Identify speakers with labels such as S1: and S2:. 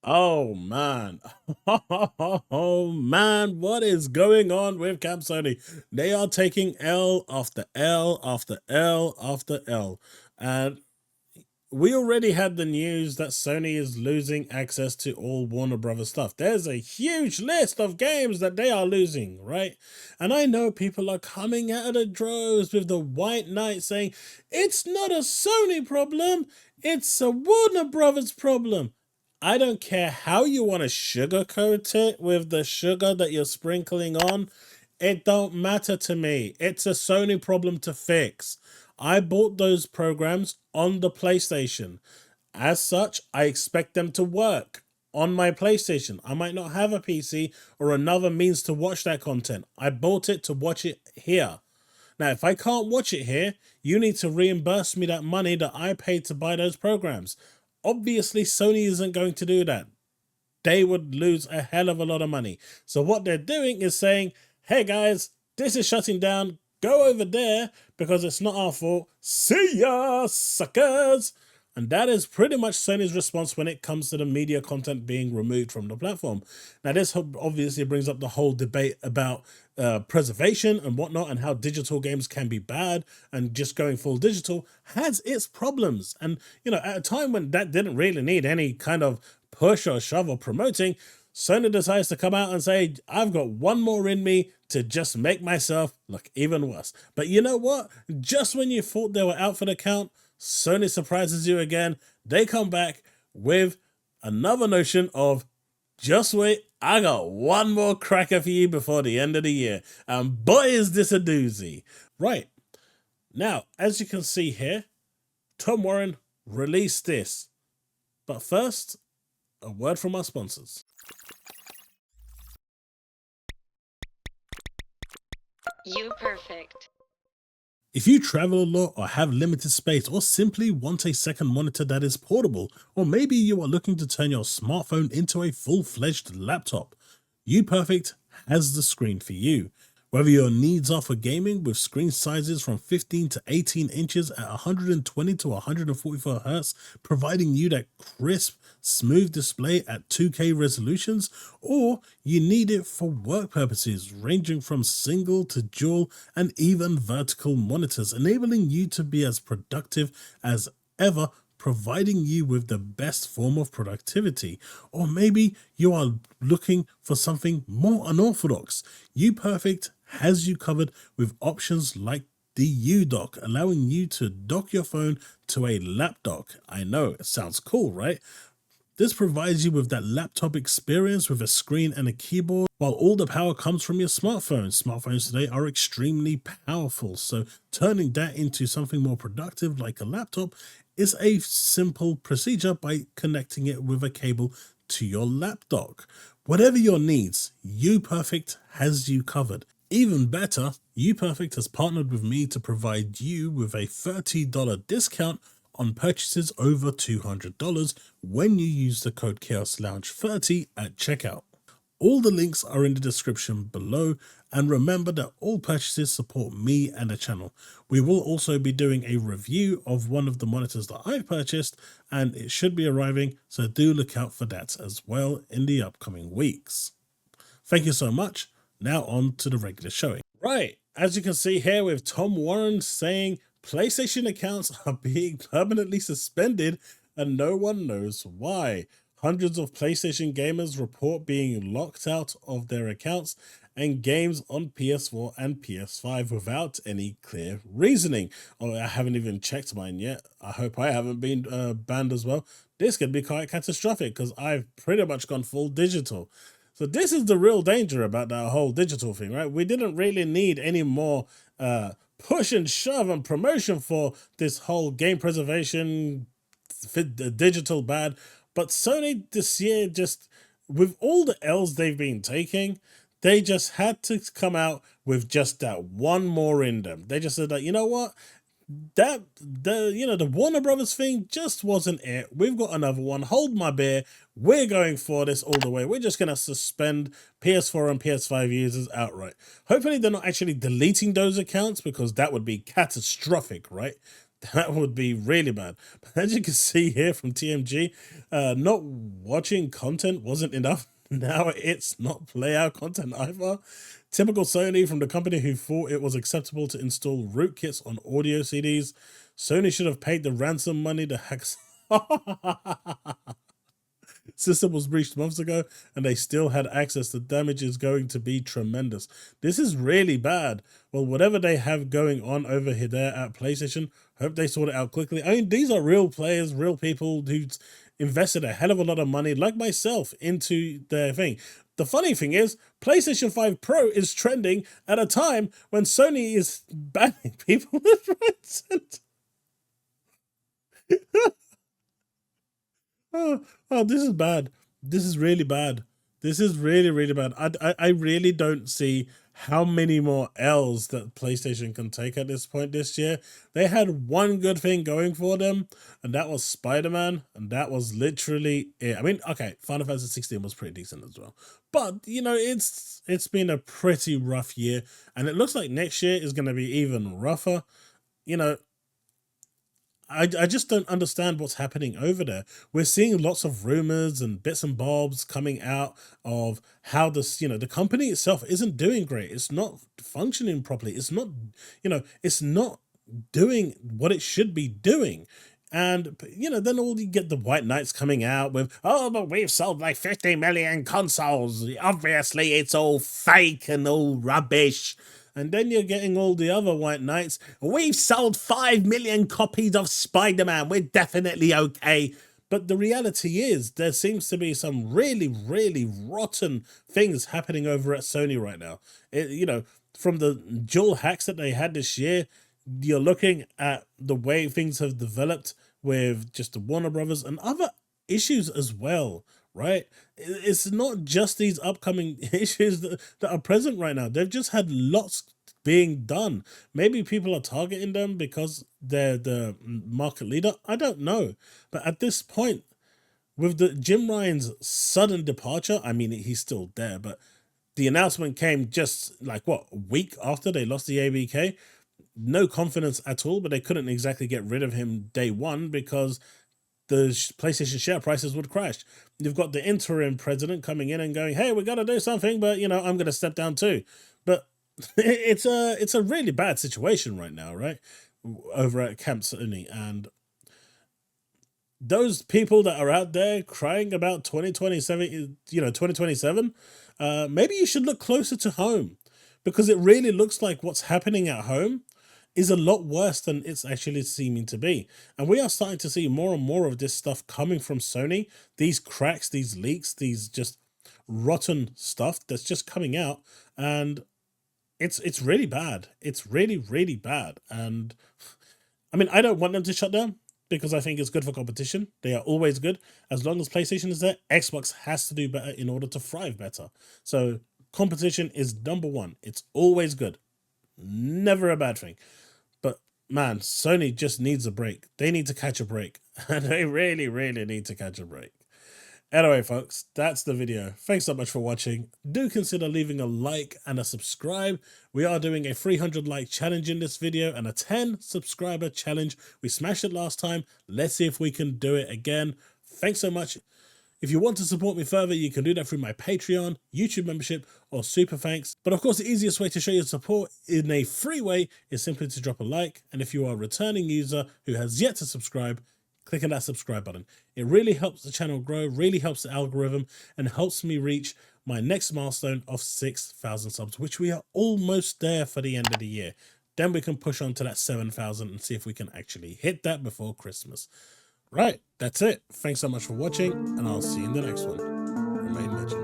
S1: Oh man. Oh man, what is going on with Camp Sony? They are taking L after L after L after L. And we already had the news that Sony is losing access to all Warner Brothers stuff. There's a huge list of games that they are losing, right? And I know people are coming out of the droves with the white knight saying, it's not a Sony problem, it's a Warner Brothers problem. I don't care how you want to sugarcoat it with the sugar that you're sprinkling on. It don't matter to me. It's a Sony problem to fix. I bought those programs on the PlayStation. As such, I expect them to work on my PlayStation. I might not have a PC or another means to watch that content. I bought it to watch it here. Now, if I can't watch it here, you need to reimburse me that money that I paid to buy those programs. Obviously, Sony isn't going to do that. They would lose a hell of a lot of money. So what they're doing is saying, hey guys, this is shutting down. Go over there because it's not our fault. See ya, suckers. And that is pretty much Sony's response when it comes to the media content being removed from the platform. Now, this obviously brings up the whole debate about preservation and whatnot, and how digital games can be bad, and just going full digital has its problems. And, you know, at a time when that didn't really need any kind of push or shove or promoting, Sony decides to come out and say, I've got one more in me to just make myself look even worse. But you know what? Just when you thought they were out for the count, Sony surprises you again. They come back with another notion of, just wait, I got one more cracker for you before the end of the year. And boy, is this a doozy. Right. Now, as you can see here, Tom Warren released this. But first, a word from our sponsors.
S2: You perfect.
S1: If you travel a lot or have limited space, or simply want a second monitor that is portable, or maybe you are looking to turn your smartphone into a full-fledged laptop, UPerfect has the screen for you. Whether your needs are for gaming with screen sizes from 15 to 18 inches at 120 to 144 Hz, providing you that crisp, smooth display at 2K resolutions, or you need it for work purposes ranging from single to dual and even vertical monitors, enabling you to be as productive as ever, providing you with the best form of productivity. Or maybe you are looking for something more unorthodox. UPerfect has you covered with options like the U-Dock, allowing you to dock your phone to a lap dock. I know, it sounds cool, right? This provides you with that laptop experience with a screen and a keyboard, while all the power comes from your smartphone. Smartphones today are extremely powerful, so turning that into something more productive like a laptop is a simple procedure by connecting it with a cable to your lap dock. Whatever your needs, UPerfect has you covered. Even better, UPerfect has partnered with me to provide you with a $30 discount on purchases over $200 when you use the code TheChaosLounge30 at checkout. All the links are in the description below, and remember that all purchases support me and the channel. We will also be doing a review of one of the monitors that I've purchased, and it should be arriving, so do look out for that as well in the upcoming weeks. Thank you so much. Now on to the regular showing. Right, as you can see here with Tom Warren saying PlayStation accounts are being permanently suspended and no one knows why. Hundreds of PlayStation gamers report being locked out of their accounts and games on PS4 and PS5 without any clear reasoning. Oh, I haven't even checked mine yet. I hope I haven't been banned as well. This could be quite catastrophic because I've pretty much gone full digital. So this is the real danger about that whole digital thing, right? We didn't really need any more push and shove and promotion for this whole game preservation, digital bad. But Sony this year, just with all the L's they've been taking, they just had to come out with just that one more in them. They just said that, you know what? The Warner Brothers thing just wasn't it. We've got another one. Hold my beer. We're going for this all the way. We're just gonna suspend PS4 and PS5 users outright. Hopefully they're not actually deleting those accounts, because that would be catastrophic, right? That would be really bad. But as you can see here from TMG, not watching content wasn't enough. Now it's not play out content either. Typical Sony from the company who thought it was acceptable to install rootkits on audio CDs. Sony should have paid the ransom money to hack. System was breached months ago and they still had access. The damage is going to be tremendous. This is really bad. Well, whatever they have going on over here there at PlayStation, hope they sort it out quickly. I mean, these are real players, real people who invested a hell of a lot of money, like myself, into their thing. The funny thing is, PlayStation 5 Pro is trending at a time when Sony is banning people left, right, center. Oh, this is bad. This is really bad. This is really, really bad. I really don't see how many more L's that PlayStation can take at this point this year. They had one good thing going for them, and that was Spider-Man, and that was literally it. I mean, okay, Final Fantasy 16 was pretty decent as well. But, you know, it's been a pretty rough year, and it looks like next year is going to be even rougher. You know, I just don't understand what's happening over there. We're seeing lots of rumors and bits and bobs coming out of how this, you know, the company itself isn't doing great. It's not functioning properly. It's not, you know, it's not doing what it should be doing. And, you know, then all you get the White Knights coming out with, oh, but we've sold like 50 million consoles. Obviously, it's all fake and all rubbish. And then you're getting all the other White Knights. We've sold 5 million copies of Spider-Man. We're definitely okay. But the reality is there seems to be some really, really rotten things happening over at Sony right now. You know, from the dual hacks that they had this year, you're looking at the way things have developed with just the Warner Brothers and other issues as well, right? It's not just these upcoming issues that are present right now. They've just had lots being done. Maybe people are targeting them because they're the market leader. I don't know. But at this point, with the Jim Ryan's sudden departure, I mean, he's still there, but the announcement came just like, what, a week after they lost the ABK? No confidence at all, but they couldn't exactly get rid of him day one because the PlayStation share prices would crash. You've got the interim president coming in and going, hey, we got to do something, but, you know, I'm going to step down too. But it's a really bad situation right now, right? Over at Camp Sony. And those people that are out there crying about 2027, you know, 2027, maybe you should look closer to home, because it really looks like what's happening at home is a lot worse than it's actually seeming to be. And we are starting to see more and more of this stuff coming from Sony, these cracks, these leaks, these just rotten stuff that's just coming out, and it's really bad. It's really, really bad. And I mean, I don't want them to shut down because I think it's good for competition. They are always good. As long as PlayStation is there, Xbox has to do better in order to thrive better. So competition is number one. It's always good. Never a bad thing. But man, Sony just needs a break. They need to catch a break. And they really, really need to catch a break. Anyway, folks, that's the video. Thanks so much for watching. Do consider leaving a like and a subscribe. We are doing a 300 like challenge in this video and a 10 subscriber challenge. We smashed it last time. Let's see if we can do it again. Thanks so much. If you want to support me further, you can do that through my Patreon, YouTube membership, or Super Thanks. But of course, the easiest way to show your support in a free way is simply to drop a like. And if you are a returning user who has yet to subscribe, click on that subscribe button. It really helps the channel grow, really helps the algorithm, and helps me reach my next milestone of 6,000 subs, which we are almost there for the end of the year. Then we can push on to that 7,000 and see if we can actually hit that before Christmas. Right, that's it. Thanks so much for watching, and I'll see you in the next one. Remain legend.